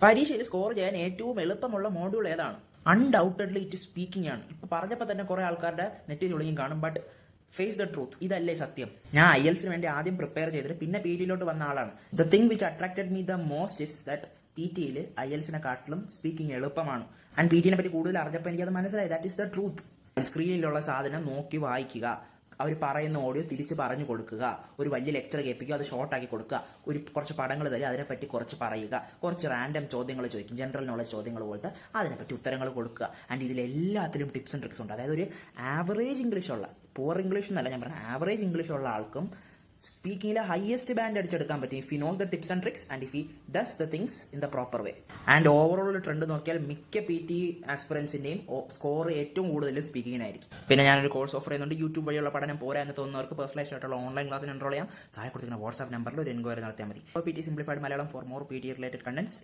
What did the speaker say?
പരീക്ഷയിൽ സ്കോർ ചെയ്യാൻ ഏറ്റവും എളുപ്പമുള്ള മോഡ്യൂൾ ഏതാണ്? അൺഡൗട്ടഡ്ലി ഇറ്റ് സ്പീക്കിംഗ് ആണ്. ഇപ്പൊ പറഞ്ഞപ്പോൾ തന്നെ കുറെ ആൾക്കാരുടെ നെറ്റിൽ ഒളിയും കാണും. ബട്ട് ഫേസ് ദ ട്രൂത്ത്, ഇതല്ലേ സത്യം. ഞാൻ IELTS വേണ്ടി ആദ്യം പ്രിപ്പയർ ചെയ്തിട്ട് പിന്നെ PT വന്ന ആളാണ്. The thing which attracted me the most is that PT IELTS speaking എളുപ്പമാണ്. ആൻഡ് PT പറ്റി കൂടുതൽ അറിഞ്ഞപ്പോൾ എനിക്കത് മനസ്സിലായി. That is the truth. സ്ക്രീനിലുള്ള സാധനം നോക്കി വായിക്കുക, അവർ പറയുന്ന ഓഡിയോ തിരിച്ച് പറഞ്ഞു കൊടുക്കുക, ഒരു വലിയ ലെക്ചർ കേൾപ്പിക്കുക, അത് ഷോർട്ട് ആക്കി കൊടുക്കുക, കുറച്ച് പടങ്ങൾ തരിക, അതിനെപ്പറ്റി കുറച്ച് പറയുക, കുറച്ച് റാൻഡം ചോദ്യങ്ങൾ ചോദിക്കും, ജനറൽ നോളജ് ചോദ്യങ്ങൾ പോലത്തെ, അതിനെപ്പറ്റി ഉത്തരങ്ങൾ കൊടുക്കുക. ആൻഡ് ഇതിലെല്ലാത്തിലും ടിപ്സ് ആൻഡ് ട്രിക്സ് ഉണ്ട്. അതായത് ഒരു ആവറേജ് ഇംഗ്ലീഷ് ഉള്ള, പുവർ ഇംഗ്ലീഷ് എന്നല്ല ഞാൻ പറഞ്ഞത്, ആവറേജ് ഇംഗ്ലീഷ് ഉള്ള ആൾക്കും സ്പീക്കിങ്ങിലെ ഹയസ്റ്റ് ബാൻഡ് അടിച്ചെടുക്കാൻ പറ്റും if he knows the tips and tricks and if he does the things in the proper way. And overall trend നോക്കിയാൽ മിക്ക PT ആസ്പിറൻസിന്റെയും സ്കോർ ഏറ്റവും കൂടുതൽ സ്പീക്കിങ്ങിനായിരിക്കും. പിന്നെ ഞാനൊരു കോഴ്സ് ഓഫർ ചെയ്യുന്നുണ്ട്. യൂട്യൂബ് വഴിയുള്ള പഠനം പോരാ എന്ന് തോന്നുന്നവർക്ക് പേഴ്സണലൈസ്ഡ് ആയിട്ടുള്ള ഓൺലൈൻ ക്ലാസ്സിന് എൻറോൾ ചെയ്യാം. താഴെ കൊടുത്തിരിക്കുന്ന വാട്സ്ആപ്പ് നമ്പറിൽ ഒരു എൻക്വയറി നടത്തിയാൽ മതി. PT simplified Malayalam for more PT related contents.